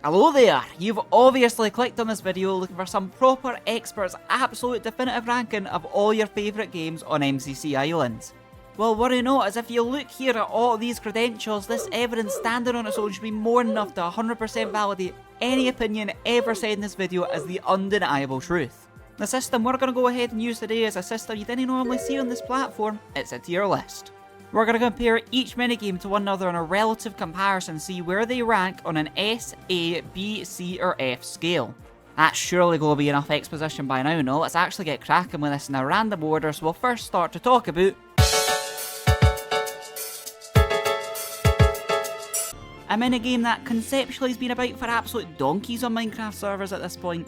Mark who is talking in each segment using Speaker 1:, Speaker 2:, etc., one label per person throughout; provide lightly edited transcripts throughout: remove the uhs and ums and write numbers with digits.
Speaker 1: Hello there! You've obviously clicked on this video looking for some proper expert's absolute definitive ranking of all your favourite games on MCC Island. Well, worry not, as if you look here at all these credentials, this evidence standing on its own should be more than enough to 100% validate any opinion ever said in this video as the undeniable truth. The system we're going to go ahead and use today is a system you didn't normally see on this platform. It's a tier list. We're going to compare each minigame to one another in a relative comparison, see where they rank on an S, A, B, C or F scale. That's surely going to be enough exposition by now, no? Let's actually get cracking with this in a random order, so we'll first start to talk about a minigame that conceptually has been about for absolute donkeys on Minecraft servers at this point.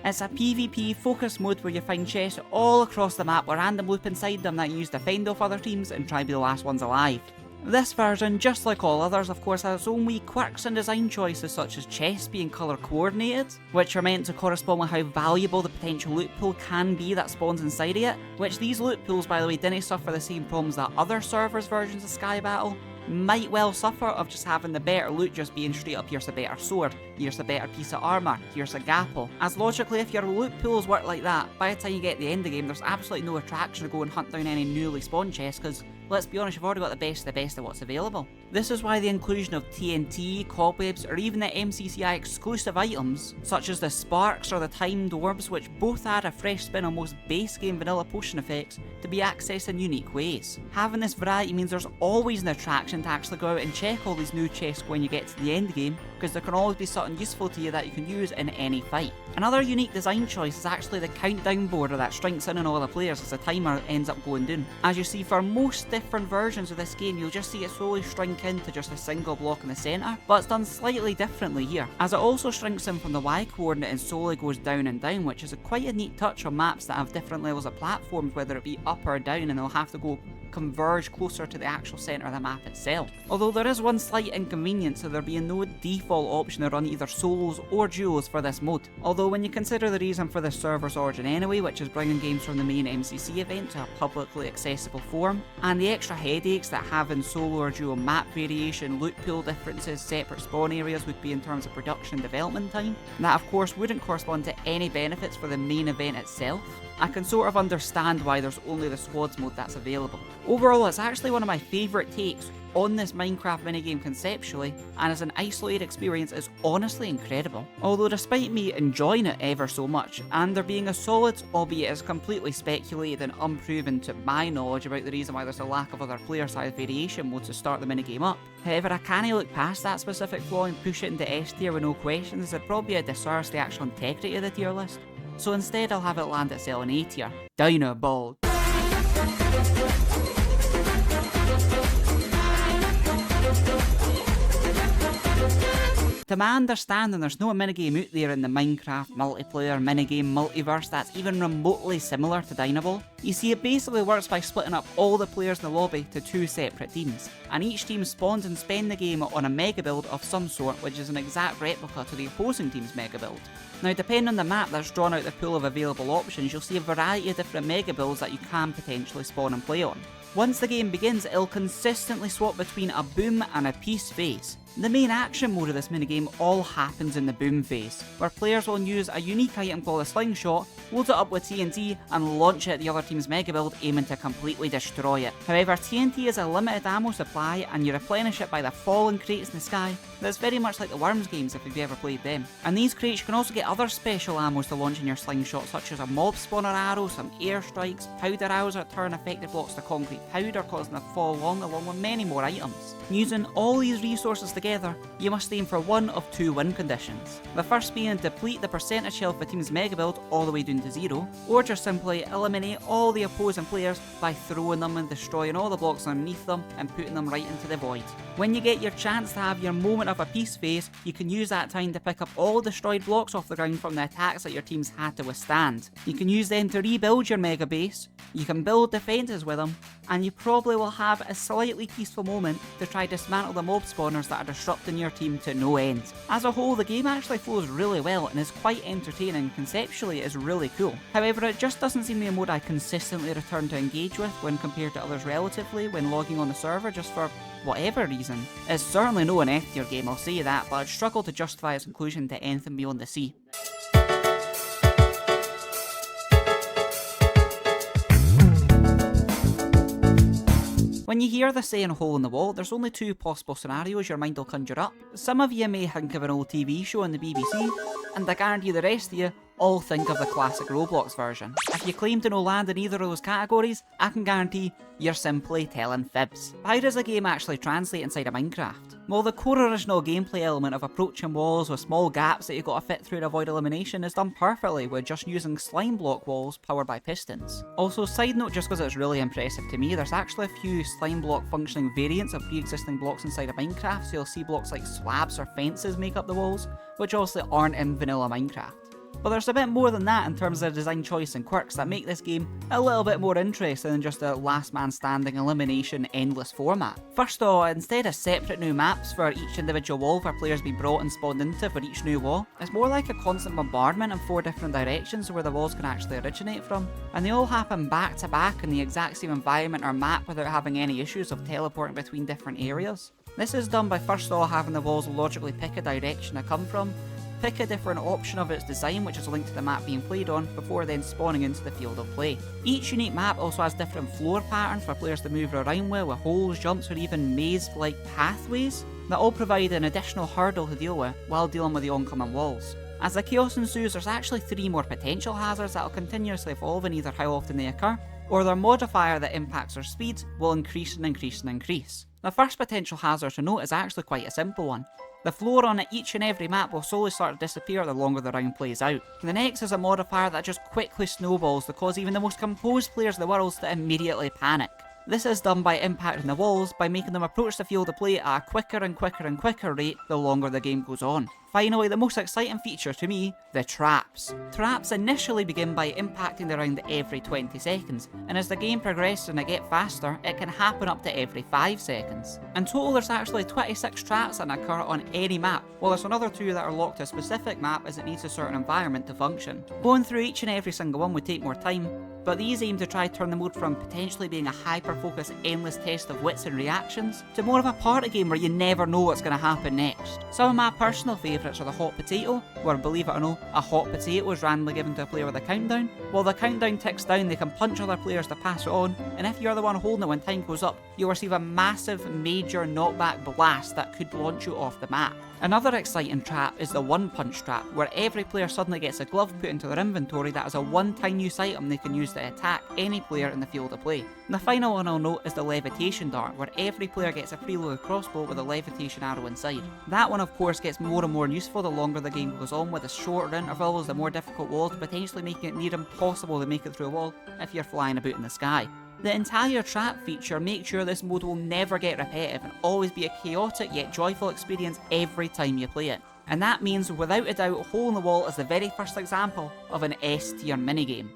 Speaker 1: It's a PvP focus mode where you find chests all across the map with random loop inside them that you use to fend off other teams and try to be the last ones alive. This version, just like all others, of course has its own wee quirks and design choices such as chests being colour coordinated, which are meant to correspond with how valuable the potential loot pool can be that spawns inside of it, which these loot pools by the way didn't suffer the same problems that other servers versions of Sky Battle might well suffer, of just having the better loot just being straight up here's a better sword, here's a better piece of armour, here's a gapple. As logically if your loot pools work like that, by the time you get to the end of the game there's absolutely no attraction to go and hunt down any newly spawned chests because let's be honest, you've already got the best of what's available. This is why the inclusion of TNT, cobwebs, or even the MCCI exclusive items, such as the sparks or the timed orbs, which both add a fresh spin on most base game vanilla potion effects, to be accessed in unique ways. Having this variety means there's always an attraction to actually go out and check all these new chests when you get to the end game, because there can always be something useful to you that you can use in any fight. Another unique design choice is actually the countdown border that shrinks in on all the players as the timer ends up going down. As you see, for most different versions of this game, you'll just see it slowly shrink into just a single block in the centre, but it's done slightly differently here, as it also shrinks in from the Y coordinate and slowly goes down and down, which is quite a neat touch on maps that have different levels of platforms, whether it be up or down, and they'll have to go converge closer to the actual centre of the map itself. Although there is one slight inconvenience of there being no default option to run either solos or duos for this mode. Although when you consider the reason for this server's origin anyway, which is bringing games from the main MCC event to a publicly accessible form, and the extra headaches that having solo or duo map variation, loot pool differences, separate spawn areas would be in terms of production and development time, that of course wouldn't correspond to any benefits for the main event itself, I can sort of understand why there's only the squads mode that's available. Overall, it's actually one of my favourite takes on this Minecraft minigame conceptually, and as an isolated experience is honestly incredible. Although despite me enjoying it ever so much, and there being a solid, albeit as completely speculated and unproven to my knowledge about the reason why there's a lack of other player size variation modes to start the minigame up. However, I can't look past that specific flaw and push it into S tier with no questions, as it'd probably be a disservice to the actual integrity of the tier list. So instead I'll have it land itself in A tier. Dyna-ball. To my understanding, there's no minigame out there in the Minecraft multiplayer minigame multiverse that's even remotely similar to Dyna-ball. You see, it basically works by splitting up all the players in the lobby to two separate teams, and each team spawns and spends the game on a mega build of some sort, which is an exact replica to the opposing team's mega build. Now, depending on the map that's drawn out the pool of available options, you'll see a variety of different mega builds that you can potentially spawn and play on. Once the game begins, it'll consistently swap between a boom and a peace phase. The main action mode of this minigame all happens in the boom phase, where players will use a unique item called a slingshot, load it up with TNT and launch it at the other team's mega build, aiming to completely destroy it. However, TNT is a limited ammo supply and you replenish it by the falling crates in the sky. That's very much like the Worms games if you've ever played them. And these crates can also get other special ammos to launch in your slingshot, such as a mob spawner arrow, some airstrikes, powder arrows that turn affected blocks to concrete powder, causing them to fall along with many more items. Using all these resources together, you must aim for one of two win conditions. The first being deplete the percentage health of the team's mega build all the way down to 0, or just simply eliminate all the opposing players by throwing them and destroying all the blocks underneath them and putting them right into the void. When you get your chance to have your moment of a peace phase, you can use that time to pick up all destroyed blocks off the ground from the attacks that your teams had to withstand. You can use them to rebuild your mega base, you can build defences with them, and you probably will have a slightly peaceful moment to try dismantle the mob spawners that are disrupting your team to no end. As a whole, the game actually flows really well and is quite entertaining, and conceptually is really cool. However, it just doesn't seem to be a mode I consistently return to engage with when compared to others relatively when logging on the server, just for whatever reason. It's certainly no an F tier game, I'll say that, but I'd struggle to justify its inclusion to anything beyond the C. When you hear the saying hole in the wall, there's only two possible scenarios your mind will conjure up. Some of you may think of an old TV show on the BBC, and I guarantee the rest of you all think of the classic Roblox version. If you claim to know land in either of those categories, I can guarantee you're simply telling fibs. How does a game actually translate inside of Minecraft? Well, the core original gameplay element of approaching walls with small gaps that you've got to fit through to avoid elimination is done perfectly with just using slime block walls powered by pistons. Also, side note, just because it's really impressive to me, there's actually a few slime block functioning variants of pre-existing blocks inside of Minecraft, so you'll see blocks like slabs or fences make up the walls, which obviously aren't in vanilla Minecraft. But there's a bit more than that in terms of design choice and quirks that make this game a little bit more interesting than just a last man standing elimination endless format. First of all, instead of separate new maps for each individual wall for players to be brought and spawned into for each new wall, it's more like a constant bombardment in 4 different directions where the walls can actually originate from, and they all happen back to back in the exact same environment or map without having any issues of teleporting between different areas. This is done by first of all having the walls logically pick a direction to come from, pick a different option of its design which is linked to the map being played on, before then spawning into the field of play. Each unique map also has different floor patterns for players to move around with holes, jumps, or even maze-like pathways that all provide an additional hurdle to deal with while dealing with the oncoming walls. As the chaos ensues, there's actually 3 more potential hazards that will continuously evolve in either how often they occur, or their modifier that impacts their speed will increase and increase and increase. The first potential hazard to note is actually quite a simple one. The floor on each and every map will slowly start to disappear the longer the round plays out. The next is a modifier that just quickly snowballs to cause even the most composed players in the world to immediately panic. This is done by impacting the walls by making them approach the field of play at a quicker and quicker and quicker rate the longer the game goes on. Finally, the most exciting feature to me, the traps. Traps initially begin by impacting the round every 20 seconds, and as the game progresses and it gets faster, it can happen up to every 5 seconds. In total, there's actually 26 traps that occur on any map, while there's another 2 that are locked to a specific map as it needs a certain environment to function. Going through each and every single one would take more time, but these aim to try to turn the mode from potentially being a hyper-focused endless test of wits and reactions, to more of a party game where you never know what's going to happen next. Some of my personal favourites are the hot potato, where believe it or not, a hot potato is randomly given to a player with a countdown. While the countdown ticks down, they can punch other players to pass it on, and if you're the one holding it when time goes up, you'll receive a massive major knockback blast that could launch you off the map. Another exciting trap is the one punch trap, where every player suddenly gets a glove put into their inventory that is a one-time use item they can use to attack any player in the field of play. And the final one I'll note is the levitation dart, where every player gets a preloaded crossbow with a levitation arrow inside. That one of course gets more and more useful the longer the game goes on, with the shorter intervals, the more difficult walls, potentially making it near impossible to make it through a wall if you're flying about in the sky. The entire trap feature makes sure this mode will never get repetitive and always be a chaotic yet joyful experience every time you play it. And that means without a doubt Hole in the Wall is the very first example of an S tier minigame.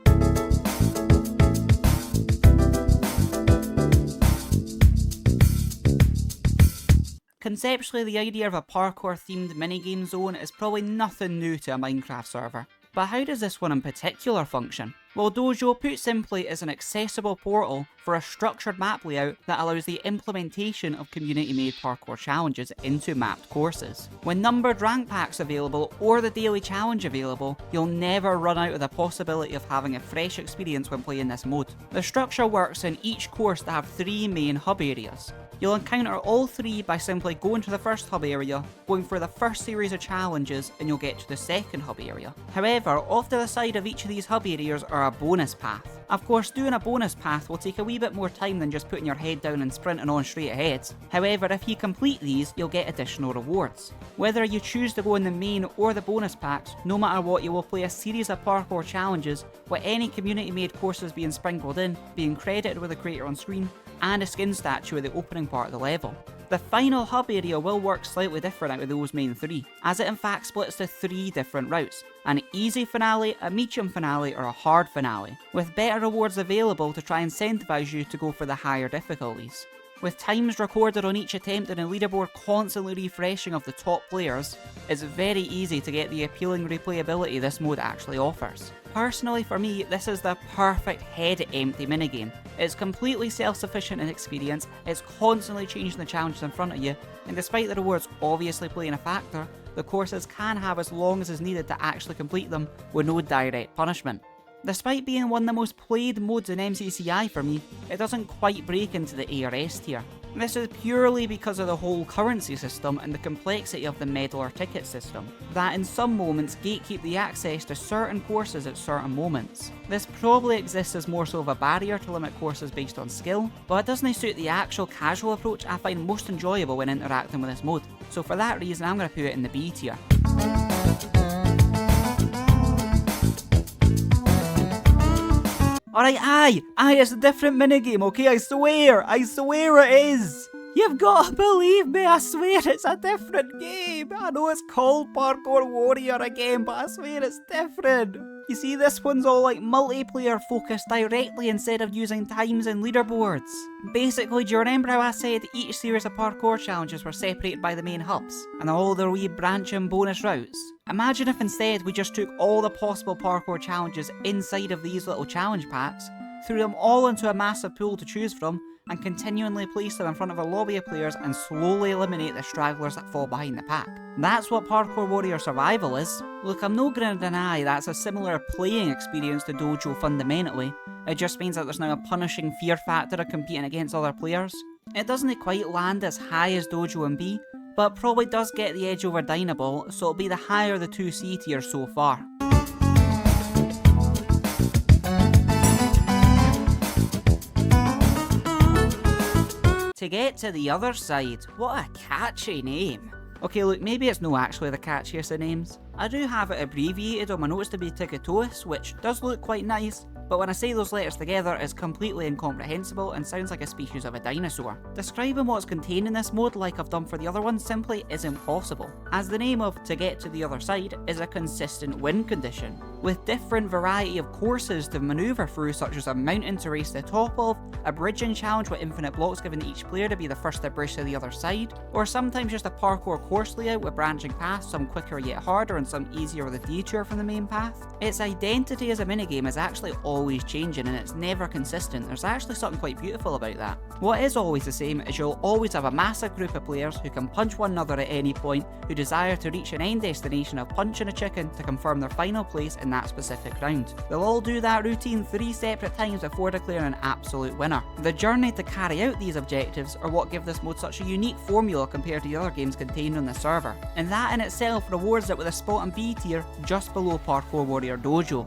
Speaker 1: Conceptually, the idea of a parkour themed minigame zone is probably nothing new to a Minecraft server. But how does this one in particular function? Well, Dojo, put simply, is an accessible portal for a structured map layout that allows the implementation of community-made parkour challenges into mapped courses. When numbered rank packs available or the daily challenge available, you'll never run out of the possibility of having a fresh experience when playing this mode. The structure works in each course to have 3 main hub areas. You'll encounter all 3 by simply going to the first hub area, going for the first series of challenges, and you'll get to the second hub area. However, off to the side of each of these hub areas are a bonus path. Of course, doing a bonus path will take a wee bit more time than just putting your head down and sprinting on straight ahead. However, if you complete these, you'll get additional rewards. Whether you choose to go in the main or the bonus packs, no matter what, you will play a series of parkour challenges with any community-made courses being sprinkled in, being credited with a creator on screen, and a skin statue at the opening part of the level. The final hub area will work slightly different out of those main 3, as it in fact splits to 3 different routes: an easy finale, a medium finale, or a hard finale, with better rewards available to try and incentivize you to go for the higher difficulties. With times recorded on each attempt and a leaderboard constantly refreshing of the top players, it's very easy to get the appealing replayability this mode actually offers. Personally for me, this is the perfect head-empty minigame. It's completely self-sufficient in experience, it's constantly changing the challenges in front of you, and despite the rewards obviously playing a factor, the courses can have as long as is needed to actually complete them with no direct punishment. Despite being one of the most played modes in MCCI for me, it doesn't quite break into the ARS tier. This is purely because of the whole currency system and the complexity of the medal or ticket system, that in some moments gatekeep the access to certain courses at certain moments. This probably exists as more so of a barrier to limit courses based on skill, but it doesn't suit the actual casual approach I find most enjoyable when interacting with this mode, so for that reason I'm going to put it in the B tier. Alright, aye, it's a different minigame, okay? I swear it is! You've got to believe me, I swear it's a different game! I know it's called Parkour Warrior again, but I swear it's different! You see, this one's all like multiplayer focused directly instead of using times and leaderboards. Basically, do you remember how I said each series of parkour challenges were separated by the main hubs, and all their wee branching bonus routes? Imagine if instead we just took all the possible parkour challenges inside of these little challenge packs, threw them all into a massive pool to choose from, and continually place them in front of a lobby of players and slowly eliminate the stragglers that fall behind the pack. That's what Parkour Warrior Survival is. Look, I'm not going to deny that's a similar playing experience to Dojo fundamentally, it just means that there's now a punishing fear factor of competing against other players. It doesn't quite land as high as Dojo and B, but probably does get the edge over Dyna-ball, so it'll be the higher of the two C tiers so far. To get to the other side, what a catchy name. Okay, look, maybe it's not actually the catchiest of names. I do have it abbreviated on my notes to be TGTTOS, which does look quite nice, but when I say those letters together, it's completely incomprehensible and sounds like a species of a dinosaur. Describing what's contained in this mode like I've done for the other one simply isn't possible, as the name of To Get to the Other Side is a consistent win condition, with different variety of courses to manoeuvre through, such as a mountain to race to the top of, a bridging challenge with infinite blocks given to each player to be the first to bridge to the other side, or sometimes just a parkour course layout with branching paths, some quicker yet harder and some easier with a detour from the main path. Its identity as a minigame is actually always changing and it's never consistent. There's actually something quite beautiful about that. What is always the same is you'll always have a massive group of players who can punch one another at any point, who desire to reach an end destination of punching a chicken to confirm their final place in that specific round. They'll all do that routine 3 separate times before declaring an absolute winner. The journey to carry out these objectives are what give this mode such a unique formula compared to the other games contained on the server, and that in itself rewards it with a spot in B tier just below Parkour Warrior Dojo.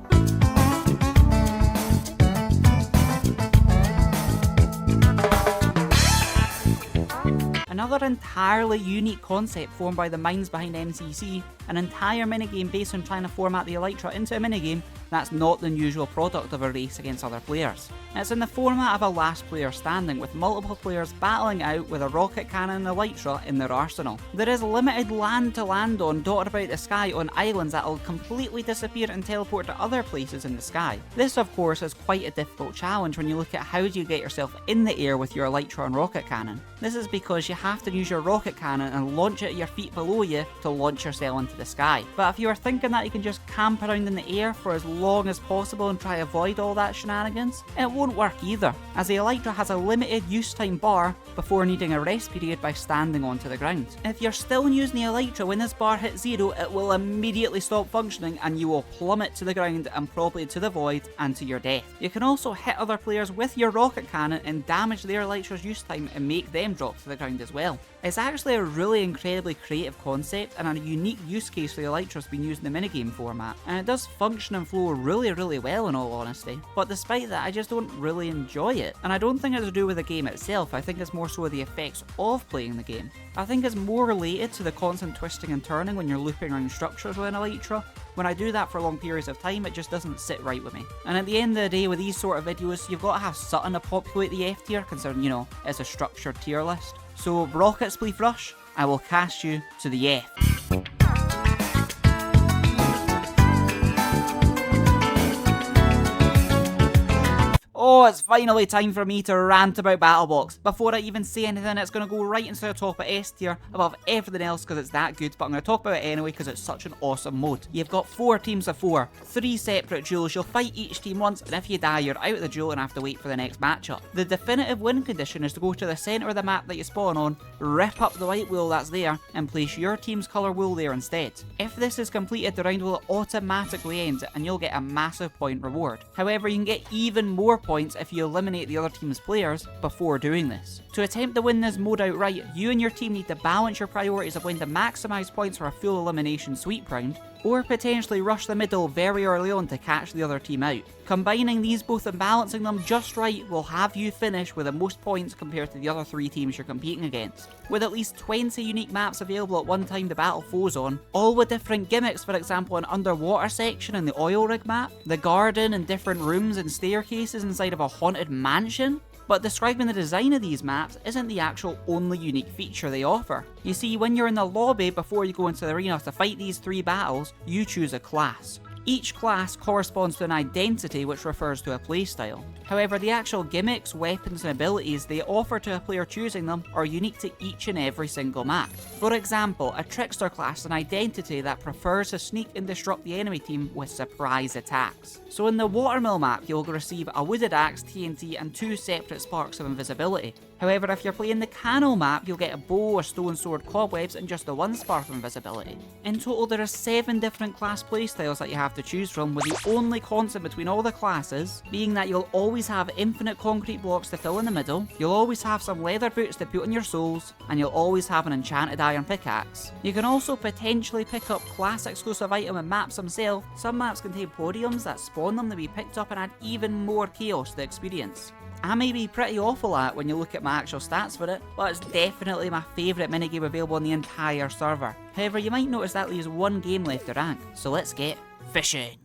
Speaker 1: Another entirely unique concept formed by the minds behind MCC, an entire minigame based on trying to format the Elytra into a minigame that's not the usual product of a race against other players. It's in the format of a last player standing, with multiple players battling out with a rocket cannon and Elytra in their arsenal. There is limited land to land on dotted about the sky on islands that will completely disappear and teleport to other places in the sky. This of course is quite a difficult challenge when you look at how do you get yourself in the air with your Elytra and rocket cannon. This is because you have to use your rocket cannon and launch it at your feet below you to launch yourself into the sky. But if you are thinking that you can just camp around in the air for as long as possible and try to avoid all that shenanigans, it won't work either, as the Elytra has a limited use time bar before needing a rest period by standing onto the ground. If you're still using the Elytra when this bar hits 0, it will immediately stop functioning and you will plummet to the ground and probably to the void and to your death. You can also hit other players with your rocket cannon and damage their Elytra's use time and make them drop to the ground as well. It's actually a really incredibly creative concept and a unique use case for the Elytra's been used in the minigame format, and it does function and flow really well in all honesty, but despite that I just don't really enjoy it, and I don't think it's to do with the game itself. I think it's more so the effects of playing the game. I think it's more related to the constant twisting and turning when you're looping around structures with an Elytra. When I do that for long periods of time, it just doesn't sit right with me. And at the end of the day, with these sort of videos, you've got to have something to populate the F tier, considering, you know, it's a structured tier list. So, Rocket Spleef Rush, I will cast you to the F. Oh Oh, it's finally time for me to rant about BattleBox. Before I even say anything, it's going to go right into the top of S tier above everything else because it's that good, but I'm going to talk about it anyway because it's such an awesome mode. You've got 4 teams of 4, 3 separate duels. You'll fight each team once, and if you die, you're out of the duel and have to wait for the next matchup. The definitive win condition is to go to the centre of the map that you spawn on, rip up the white wool that's there, and place your team's colour wool there instead. If this is completed, the round will automatically end, and you'll get a massive point reward. However, you can get even more points if you eliminate the other team's players before doing this. To attempt to win this mode outright, you and your team need to balance your priorities of when to maximise points for a full elimination sweep round, or potentially rush the middle very early on to catch the other team out. Combining these both and balancing them just right will have you finish with the most points compared to the other 3 teams you're competing against. With at least 20 unique maps available at one time to battle foes on, all with different gimmicks, for example an underwater section in the oil rig map, the garden and different rooms and staircases inside of a haunted mansion. But describing the design of these maps isn't the actual only unique feature they offer. You see, when you're in the lobby before you go into the arena to fight these 3 battles, you choose a class. Each class corresponds to an identity which refers to a playstyle. However, the actual gimmicks, weapons and abilities they offer to a player choosing them are unique to each and every single map. For example, a trickster class is an identity that prefers to sneak and disrupt the enemy team with surprise attacks. So in the watermill map you'll receive a wooded axe, TNT and 2 separate sparks of invisibility. However, if you're playing the canal map, you'll get a bow, a stone sword, cobwebs and just the 1 spark of invisibility. In total there are 7 different class playstyles that you have to choose from, with the only constant between all the classes being that you'll always have infinite concrete blocks to fill in the middle, you'll always have some leather boots to put on your souls, and you'll always have an enchanted iron pickaxe. You can also potentially pick up class exclusive item and maps themselves. Some maps contain podiums that spawn them to be picked up and add even more chaos to the experience. I may be pretty awful at when you look at my actual stats for it, but it's definitely my favourite minigame available on the entire server. However, you might notice that leaves 1 game left to rank, so let's get fishing.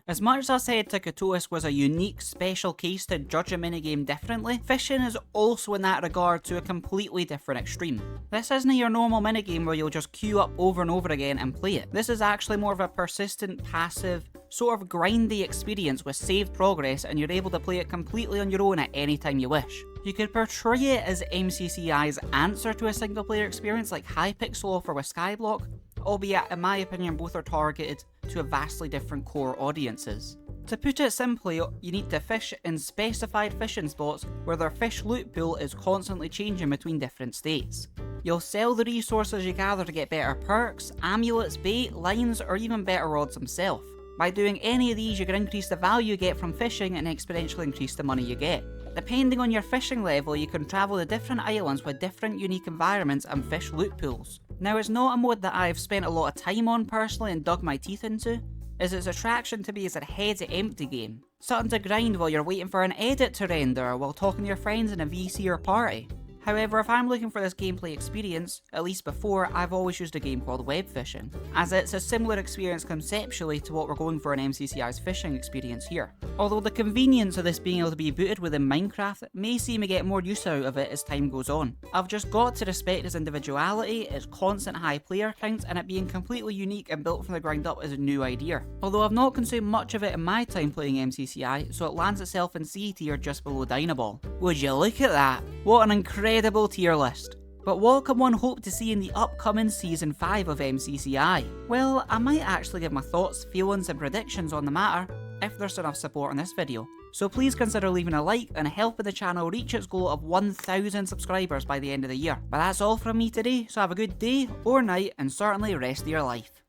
Speaker 1: As much as I said TGTTOS was a unique special case to judge a minigame differently, fishing is also in that regard to a completely different extreme. This isn't your normal minigame where you'll just queue up over and over again and play it. This is actually more of a persistent, passive, sort of grindy experience with saved progress, and you're able to play it completely on your own at any time you wish. You could portray it as MCCI's answer to a single player experience like Hypixel offer with Skyblock, albeit in my opinion both are targeted to a vastly different core audiences. To put it simply, you need to fish in specified fishing spots where their fish loot pool is constantly changing between different states. You'll sell the resources you gather to get better perks, amulets, bait, lines, or even better rods themselves. By doing any of these, you can increase the value you get from fishing and exponentially increase the money you get. Depending on your fishing level, you can travel to different islands with different unique environments and fish loot pools. Now, it's not a mode that I've spent a lot of time on personally and dug my teeth into, as its attraction to me is a head empty game. Something to grind while you're waiting for an edit to render while talking to your friends in a VC or party. However, if I'm looking for this gameplay experience, at least before, I've always used a game called web fishing, as it's a similar experience conceptually to what we're going for in MCCI's fishing experience here. Although the convenience of this being able to be booted within Minecraft may see me get more use out of it as time goes on. I've just got to respect its individuality, its constant high player count, and it being completely unique and built from the ground up as a new idea. Although I've not consumed much of it in my time playing MCCI, so it lands itself in C tier just below Dyna-ball. Would you look at that? What an incredible tier list. But what can one hope to see in the upcoming Season 5 of MCCI? Well, I might actually give my thoughts, feelings and predictions on the matter if there's enough support on this video. So please consider leaving a like and helping the channel reach its goal of 1,000 subscribers by the end of the year. But that's all from me today, so have a good day or night and certainly rest of your life.